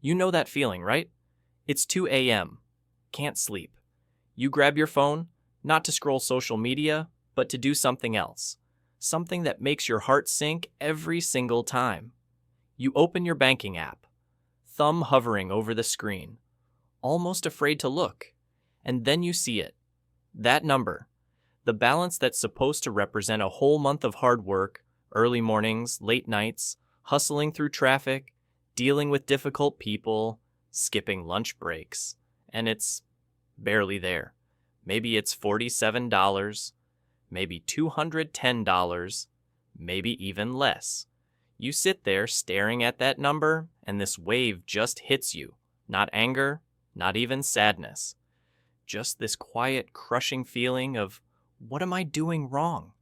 You know that feeling, right? It's 2 a.m. Can't sleep. You grab your phone, not to scroll social media, but to do something else. Something that makes your heart sink every single time. You open your banking app, thumb hovering over the screen, almost afraid to look, and then you see it. That number, the balance that's supposed to represent a whole month of hard work, early mornings, late nights, hustling through traffic, dealing with difficult people, skipping lunch breaks, and it's barely there. Maybe it's $47, maybe $210, maybe even less. You sit there staring at that number, and this wave just hits you. Not anger, not even sadness. Just this quiet, crushing feeling of, what am I doing wrong?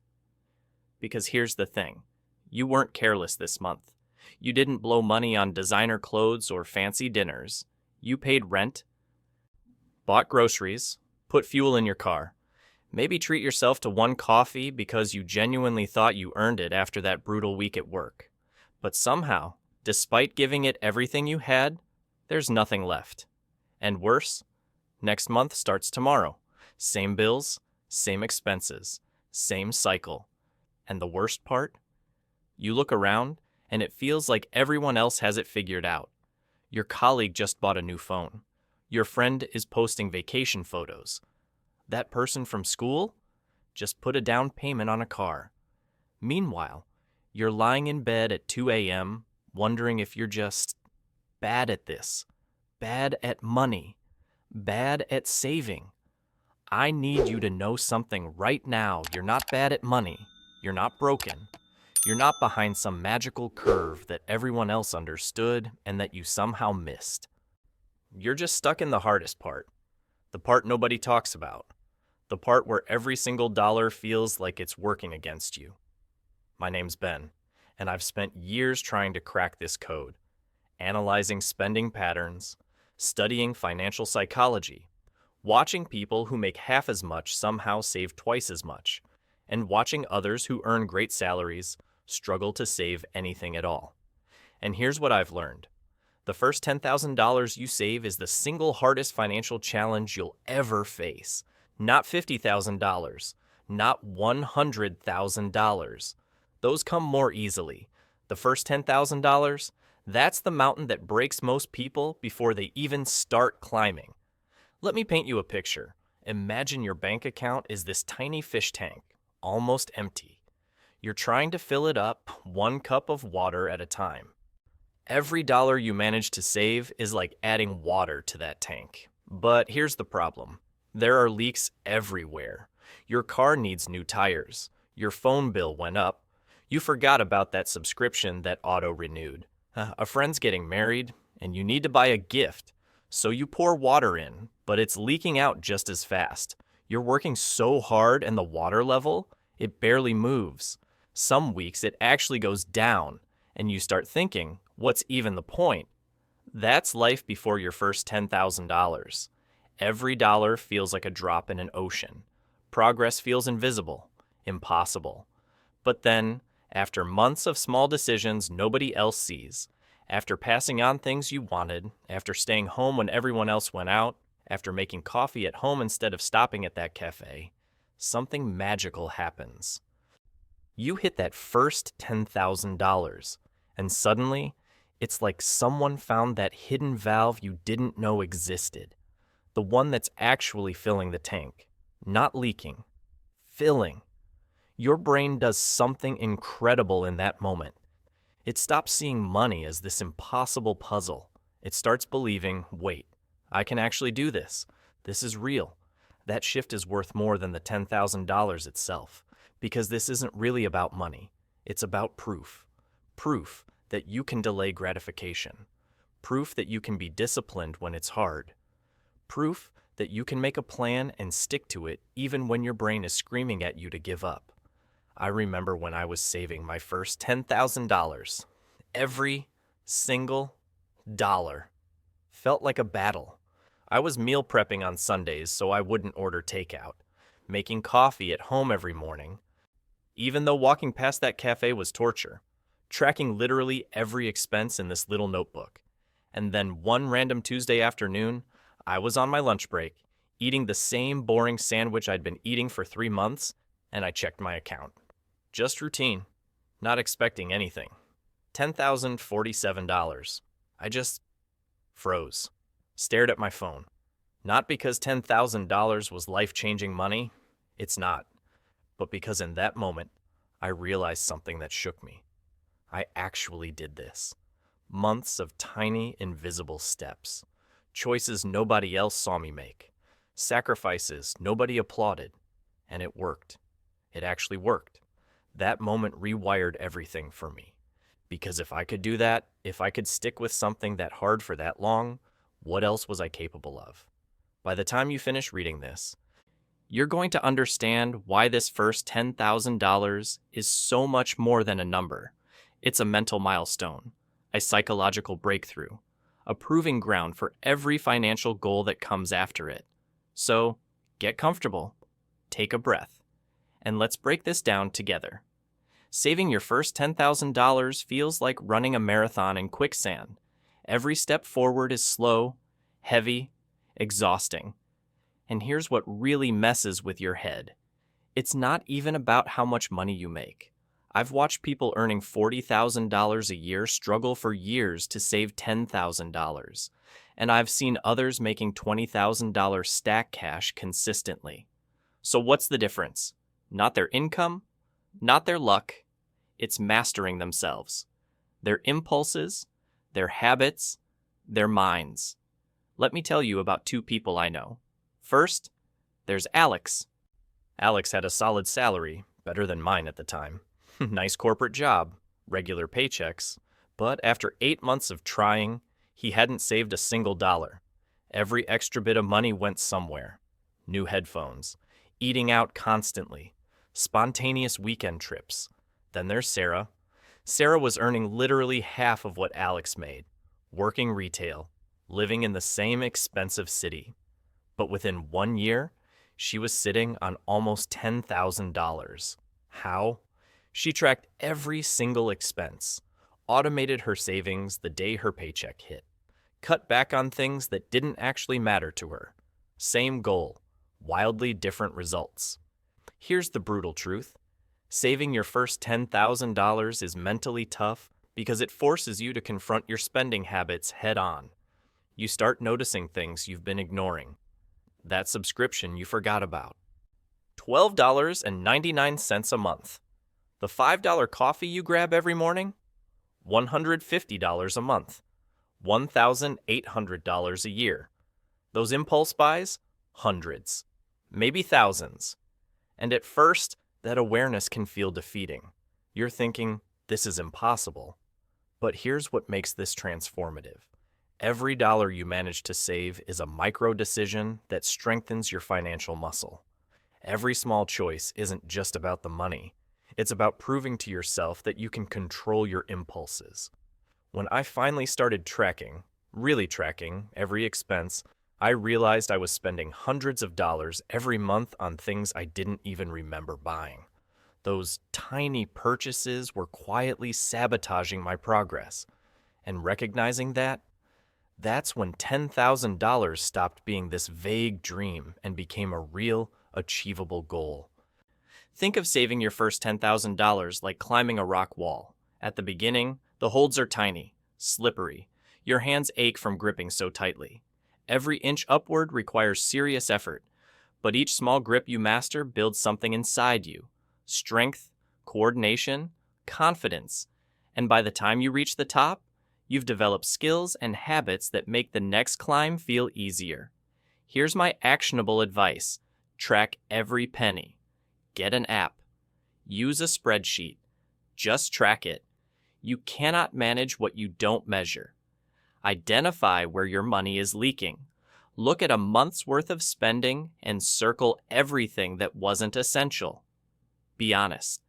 Because here's the thing. You weren't careless this month. You didn't blow money on designer clothes or fancy dinners. You paid rent, bought groceries, put fuel in your car. Maybe treat yourself to one coffee because you genuinely thought you earned it after that brutal week at work. But somehow, despite giving it everything you had, there's nothing left. And worse, next month starts tomorrow. Same bills, same expenses, same cycle. And the worst part? You look around, and it feels like everyone else has it figured out. Your colleague just bought a new phone. Your friend is posting vacation photos. That person from school just put a down payment on a car. Meanwhile, you're lying in bed at 2 a.m., wondering if you're just bad at this, bad at money, bad at saving. I need you to know something right now. You're not bad at money. You're not broken. You're not behind some magical curve that everyone else understood and that you somehow missed. You're just stuck in the hardest part, the part nobody talks about, the part where every single dollar feels like it's working against you. My name's Ben, and I've spent years trying to crack this code, analyzing spending patterns, studying financial psychology, watching people who make half as much somehow save twice as much, and watching others who earn great salaries struggle to save anything at all. And here's what I've learned. The first $10,000 you save is the single hardest financial challenge you'll ever face. Not $50,000, not $100,000. Those come more easily. The first $10,000, that's the mountain that breaks most people before they even start climbing. Let me paint you a picture. Imagine your bank account is this tiny fish tank, almost empty. You're trying to fill it up 1 cup of water at a time. Every dollar you manage to save is like adding water to that tank. But here's the problem. There are leaks everywhere. Your car needs new tires. Your phone bill went up. You forgot about that subscription that auto-renewed. A friend's getting married, and you need to buy a gift. So you pour water in, but it's leaking out just as fast. You're working so hard and the water level, it barely moves. Some weeks it actually goes down, and you start thinking, what's even the point? That's life before your first $10,000. Every dollar feels like a drop in an ocean. Progress feels invisible, impossible. But then, after months of small decisions nobody else sees, after passing on things you wanted, after staying home when everyone else went out, after making coffee at home instead of stopping at that cafe, something magical happens. You hit that first $10,000, and suddenly, it's like someone found that hidden valve you didn't know existed. The one that's actually filling the tank, not leaking, filling. Your brain does something incredible in that moment. It stops seeing money as this impossible puzzle. It starts believing, wait, I can actually do this. This is real. That shift is worth more than the $10,000 itself, because this isn't really about money. It's about proof. Proof that you can delay gratification. Proof that you can be disciplined when it's hard. Proof that you can make a plan and stick to it even when your brain is screaming at you to give up. I remember when I was saving my first $10,000. Every single dollar felt like a battle. I was meal prepping on Sundays so I wouldn't order takeout, making coffee at home every morning, even though walking past that cafe was torture, tracking literally every expense in this little notebook. And then one random Tuesday afternoon, I was on my lunch break, eating the same boring sandwich I'd been eating for 3 months, and I checked my account. Just routine, not expecting anything. $10,047. I just froze, stared at my phone. Not because $10,000 was life-changing money, it's not, but because in that moment, I realized something that shook me. I actually did this. Months of tiny, invisible steps. Choices nobody else saw me make. Sacrifices nobody applauded. And it worked. It actually worked. That moment rewired everything for me. Because if I could do that, if I could stick with something that hard for that long, what else was I capable of? By the time you finish reading this, you're going to understand why this first $10,000 is so much more than a number. It's a mental milestone, a psychological breakthrough, a proving ground for every financial goal that comes after it. So, get comfortable, take a breath, and let's break this down together. Saving your first $10,000 feels like running a marathon in quicksand. Every step forward is slow, heavy, exhausting. And here's what really messes with your head. It's not even about how much money you make. I've watched people earning $40,000 a year struggle for years to save $10,000. And I've seen others making $20,000 stack cash consistently. So what's the difference? Not their income, not their luck. It's mastering themselves. Their impulses, their habits, their minds. Let me tell you about 2 people I know. First, there's Alex. Alex had a solid salary, better than mine at the time. Nice corporate job, regular paychecks. But after 8 months of trying, he hadn't saved a single dollar. Every extra bit of money went somewhere. New headphones, eating out constantly, spontaneous weekend trips. Then there's Sarah. Sarah was earning literally half of what Alex made, working retail, living in the same expensive city. But within 1 year, she was sitting on almost $10,000. How? She tracked every single expense, automated her savings the day her paycheck hit, cut back on things that didn't actually matter to her. Same goal, wildly different results. Here's the brutal truth. Saving your first $10,000 is mentally tough because it forces you to confront your spending habits head on. You start noticing things you've been ignoring. That subscription you forgot about. $12.99 a month. The $5 coffee you grab every morning? $150 a month. $1,800 a year. Those impulse buys? Hundreds. Maybe thousands. And at first, that awareness can feel defeating. You're thinking, this is impossible. But here's what makes this transformative. Every dollar you manage to save is a micro decision that strengthens your financial muscle. Every small choice isn't just about the money. It's about proving to yourself that you can control your impulses. When I finally started tracking, really tracking, every expense, I realized I was spending hundreds of dollars every month on things I didn't even remember buying. Those tiny purchases were quietly sabotaging my progress. And recognizing that, that's when $10,000 stopped being this vague dream and became a real, achievable goal. Think of saving your first $10,000 like climbing a rock wall. At the beginning, the holds are tiny, slippery. Your hands ache from gripping so tightly. Every inch upward requires serious effort, but each small grip you master builds something inside you. Strength, coordination, confidence. And by the time you reach the top, you've developed skills and habits that make the next climb feel easier. Here's my actionable advice. Track every penny. Get an app. Use a spreadsheet. Just track it. You cannot manage what you don't measure. Identify where your money is leaking. Look at a month's worth of spending and circle everything that wasn't essential. Be honest.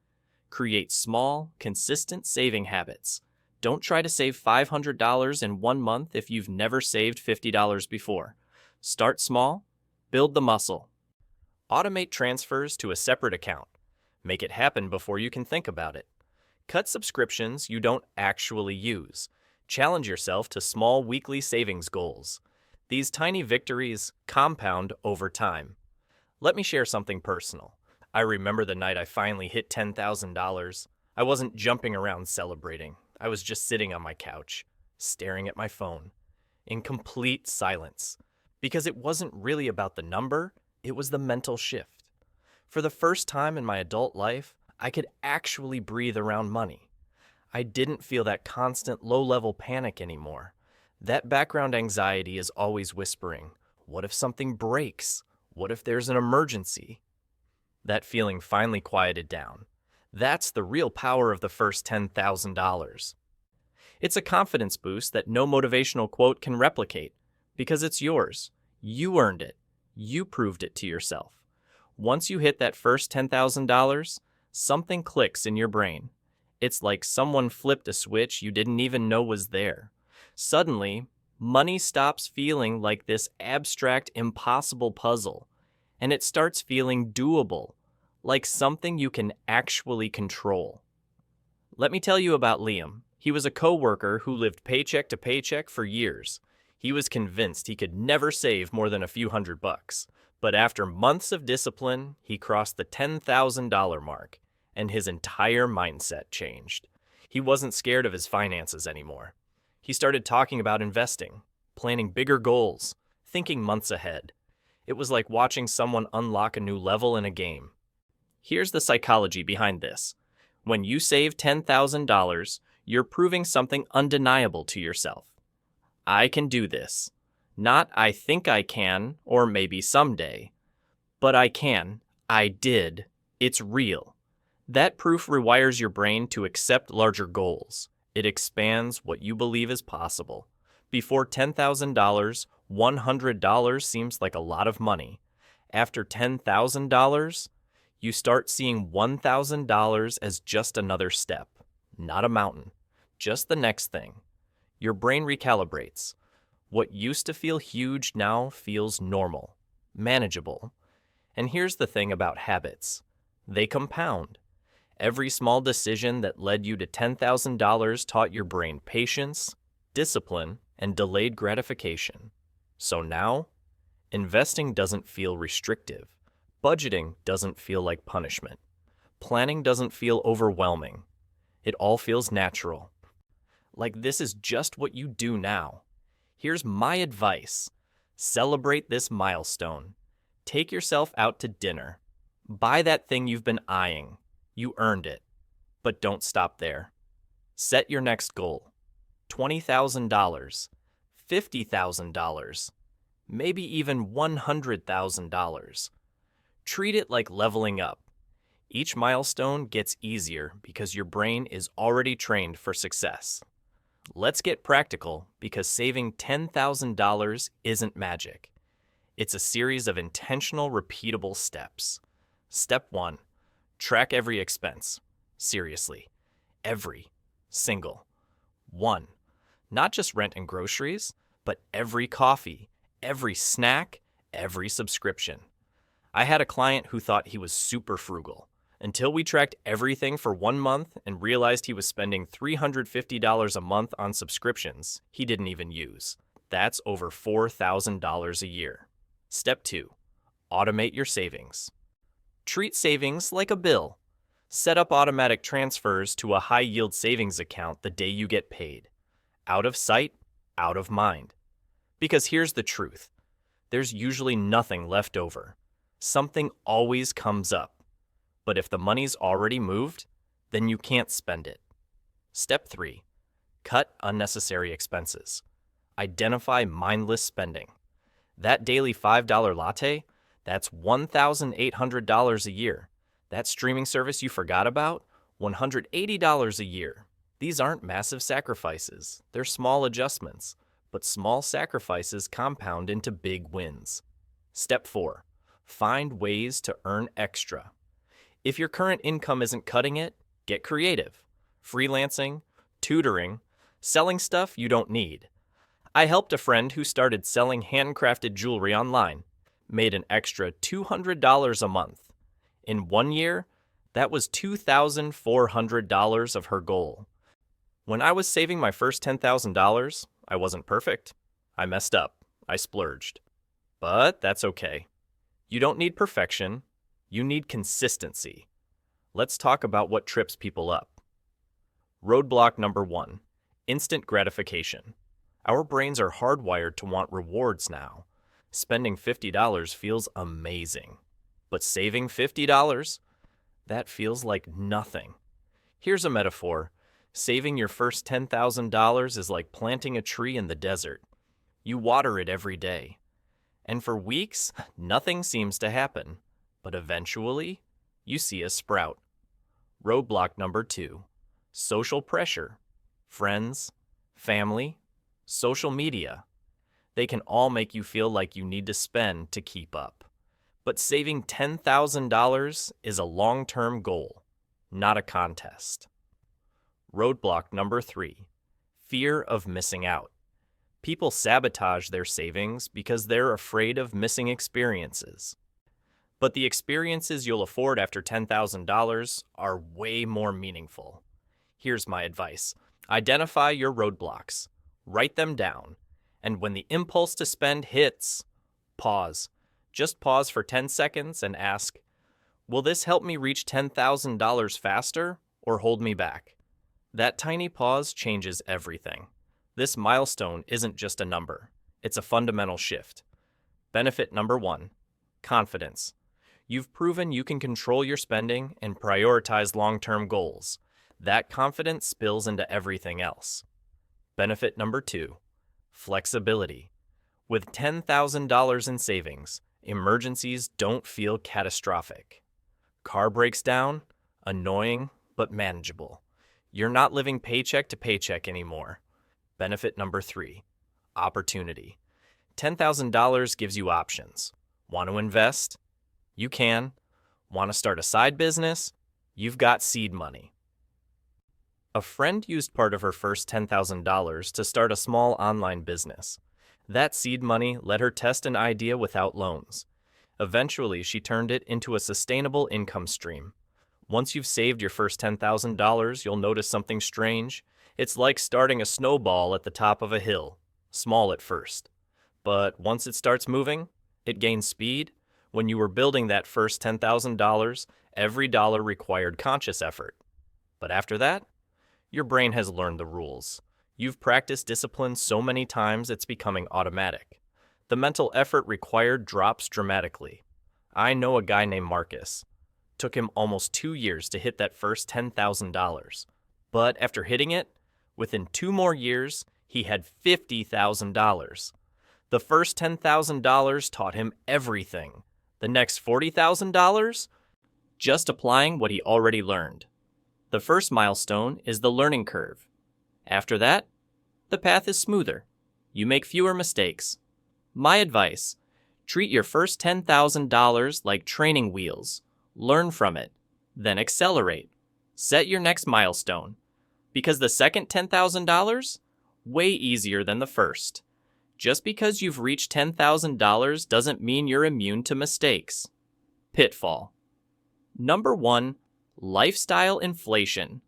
Create small, consistent saving habits. Don't try to save $500 in 1 month if you've never saved $50 before. Start small. Build the muscle. Automate transfers to a separate account. Make it happen before you can think about it. Cut subscriptions you don't actually use. Challenge yourself to small weekly savings goals. These tiny victories compound over time. Let me share something personal. I remember the night I finally hit $10,000. I wasn't jumping around celebrating. I was just sitting on my couch, staring at my phone, in complete silence. Because it wasn't really about the number, it was the mental shift. For the first time in my adult life, I could actually breathe around money. I didn't feel that constant low-level panic anymore. That background anxiety is always whispering, what if something breaks? What if there's an emergency? That feeling finally quieted down. That's the real power of the first $10,000. It's a confidence boost that no motivational quote can replicate, because it's yours. You earned it. You proved it to yourself. Once you hit that first $10,000, something clicks in your brain. It's like someone flipped a switch you didn't even know was there. Suddenly, money stops feeling like this abstract, impossible puzzle, and it starts feeling doable, like something you can actually control. Let me tell you about Liam. He was a coworker who lived paycheck to paycheck for years. He was convinced he could never save more than a few $100. But after months of discipline, he crossed the $10,000 mark, and his entire mindset changed. He wasn't scared of his finances anymore. He started talking about investing, planning bigger goals, thinking months ahead. It was like watching someone unlock a new level in a game. Here's the psychology behind this. When you save $10,000, you're proving something undeniable to yourself. I can do this. Not I think I can, or maybe someday. But I can. I did. It's real. That proof rewires your brain to accept larger goals. It expands what you believe is possible. Before $10,000, $100 seems like a lot of money. After $10,000, you start seeing $1,000 as just another step, not a mountain, just the next thing. Your brain recalibrates. What used to feel huge now feels normal, manageable. And here's the thing about habits. They compound. Every small decision that led you to $10,000 taught your brain patience, discipline, and delayed gratification. So now, investing doesn't feel restrictive. Budgeting doesn't feel like punishment. Planning doesn't feel overwhelming. It all feels natural. Like this is just what you do now. Here's my advice. Celebrate this milestone. Take yourself out to dinner. Buy that thing you've been eyeing. You earned it. But don't stop there. Set your next goal. $20,000, $50,000, maybe even $100,000. Treat it like leveling up. Each milestone gets easier because your brain is already trained for success. Let's get practical because saving $10,000 isn't magic. It's a series of intentional, repeatable steps. Step 1. Track every expense. Seriously. Every single one. Not just rent and groceries, but every coffee, every snack, every subscription. I had a client who thought he was super frugal until we tracked everything for 1 month and realized he was spending $350 a month on subscriptions he didn't even use. That's over $4,000 a year. Step 2. Automate your savings. Treat savings like a bill. Set up automatic transfers to a high-yield savings account the day you get paid. Out of sight, out of mind. Because here's the truth. There's usually nothing left over. Something always comes up. But if the money's already moved, then you can't spend it. Step 3. Cut unnecessary expenses. Identify mindless spending. That daily $5 latte, that's $1,800 a year. That streaming service you forgot about, $180 a year. These aren't massive sacrifices. They're small adjustments, but small sacrifices compound into big wins. Step 4. Find ways to earn extra. If your current income isn't cutting it, get creative. Freelancing, tutoring, selling stuff you don't need. I helped a friend who started selling handcrafted jewelry online, made an extra $200 a month. In 1 year, that was $2,400 of her goal. When I was saving my first $10,000, I wasn't perfect. I messed up. I splurged. But that's okay. You don't need perfection. You need consistency. Let's talk about what trips people up. Roadblock number 1, instant gratification. Our brains are hardwired to want rewards now. Spending $50 feels amazing. But saving $50, that feels like nothing. Here's a metaphor. Saving your first $10,000 is like planting a tree in the desert. You water it every day. And for weeks, nothing seems to happen. But eventually, you see a sprout. Roadblock number 2, social pressure. Friends, family, social media. They can all make you feel like you need to spend to keep up. But saving $10,000 is a long-term goal, not a contest. Roadblock number 3, fear of missing out. People sabotage their savings because they're afraid of missing experiences. But the experiences you'll afford after $10,000 are way more meaningful. Here's my advice. Identify your roadblocks, write them down, and when the impulse to spend hits, pause. Just pause for 10 seconds and ask, will this help me reach $10,000 faster or hold me back? That tiny pause changes everything. This milestone isn't just a number. It's a fundamental shift. Benefit number 1, confidence. You've proven you can control your spending and prioritize long-term goals. That confidence spills into everything else. Benefit number 2, flexibility. With $10,000 in savings, emergencies don't feel catastrophic. Car breaks down, annoying, but manageable. You're not living paycheck to paycheck anymore. Benefit number 3, opportunity. $10,000 gives you options. Want to invest? You can. Want to start a side business? You've got seed money. A friend used part of her first $10,000 to start a small online business. That seed money let her test an idea without loans. Eventually, she turned it into a sustainable income stream. Once you've saved your first $10,000, you'll notice something strange. It's like starting a snowball at the top of a hill, small at first. But once it starts moving, it gains speed. When you were building that first $10,000, every dollar required conscious effort. But after that, your brain has learned the rules. You've practiced discipline so many times it's becoming automatic. The mental effort required drops dramatically. I know a guy named Marcus. Took him almost 2 years to hit that first $10,000. But after hitting it, within 2 more years, he had $50,000. The first $10,000 taught him everything. The next $40,000? Just applying what he already learned. The first milestone is the learning curve. After that, the path is smoother. You make fewer mistakes. My advice, treat your first $10,000 like training wheels. Learn from it, then accelerate. Set your next milestone. Because the second $10,000? Way easier than the first. Just because you've reached $10,000 doesn't mean you're immune to mistakes. Pitfall. Number 1, lifestyle inflation.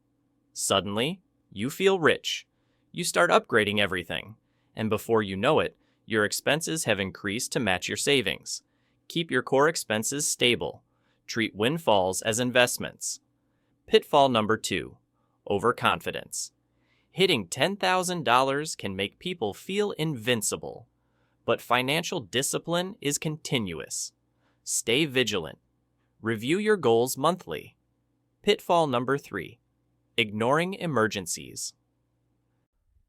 Suddenly, you feel rich. You start upgrading everything. And before you know it, your expenses have increased to match your savings. Keep your core expenses stable. Treat windfalls as investments. Pitfall number 2, overconfidence. Hitting $10,000 can make people feel invincible. But financial discipline is continuous. Stay vigilant. Review your goals monthly. Pitfall number 3, ignoring emergencies.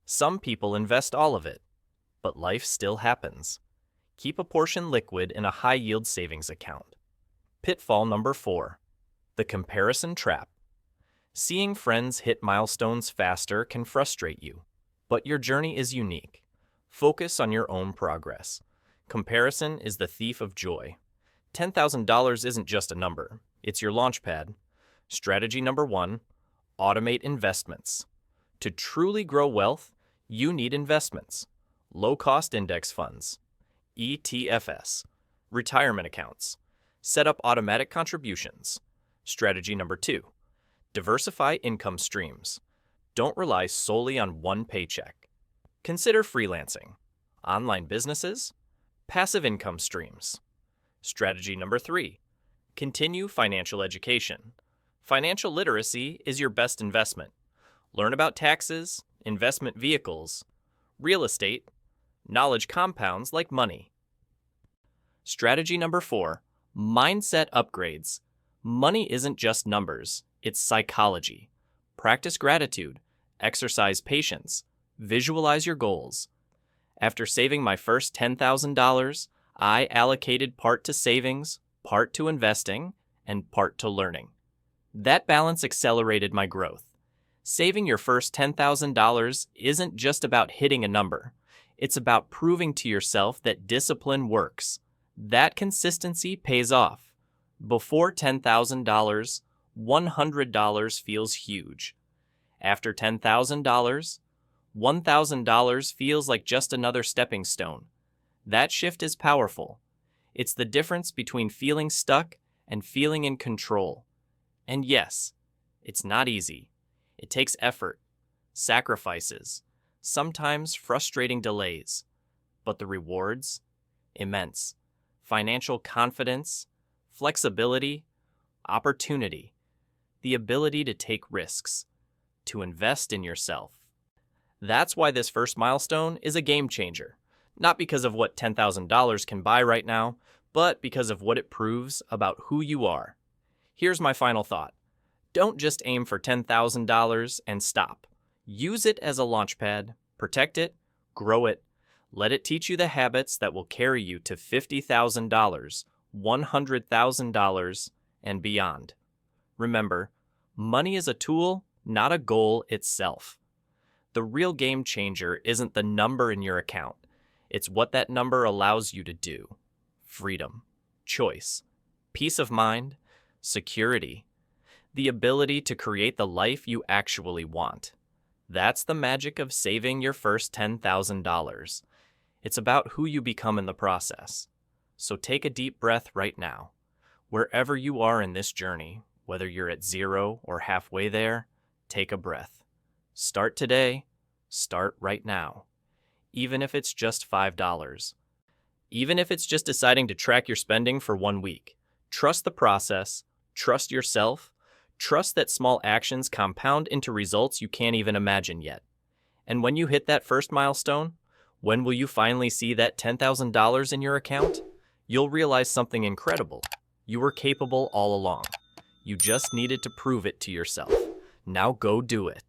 Some people invest all of it, but life still happens. Keep a portion liquid in a high-yield savings account. Pitfall number 4, the comparison trap. Seeing friends hit milestones faster can frustrate you, but your journey is unique. Focus on your own progress. Comparison is the thief of joy. $10,000 isn't just a number, it's your launchpad. Strategy number 1, automate investments. To truly grow wealth, you need investments. Low-cost index funds, ETFs, retirement accounts. Set up automatic contributions. Strategy number 2, diversify income streams. Don't rely solely on one paycheck. Consider freelancing, online businesses, passive income streams. Strategy number 3. Continue financial education. Financial literacy is your best investment. Learn about taxes, investment vehicles, real estate. Knowledge compounds like money. Strategy number 4. Mindset upgrades. Money isn't just numbers, it's psychology. Practice gratitude, exercise patience, visualize your goals. After saving my first $10,000, I allocated part to savings, part to investing, and part to learning. That balance accelerated my growth. Saving your first $10,000 isn't just about hitting a number. It's about proving to yourself that discipline works. That consistency pays off. Before $10,000, $100 feels huge. After $10,000, $1,000 feels like just another stepping stone. That shift is powerful. It's the difference between feeling stuck and feeling in control. And yes, it's not easy. It takes effort, sacrifices, sometimes frustrating delays. But the rewards? Immense. Financial confidence, flexibility, opportunity, the ability to take risks, to invest in yourself. That's why this first milestone is a game changer. Not because of what $10,000 can buy right now, but because of what it proves about who you are. Here's my final thought. Don't just aim for $10,000 and stop. Use it as a launchpad, protect it, grow it, let it teach you the habits that will carry you to $50,000, $100,000, and beyond. Remember, money is a tool, not a goal itself. The real game changer isn't the number in your account. It's what that number allows you to do. Freedom, choice, peace of mind, security, the ability to create the life you actually want. That's the magic of saving your first $10,000. It's about who you become in the process. So take a deep breath right now. Wherever you are in this journey, whether you're at 0 or halfway there, take a breath. Start today. Start right now. Even if it's just $5. Even if it's just deciding to track your spending for 1 week. Trust the process. Trust yourself. Trust that small actions compound into results you can't even imagine yet. And when you hit that first milestone, when will you finally see that $10,000 in your account? You'll realize something incredible. You were capable all along. You just needed to prove it to yourself. Now go do it.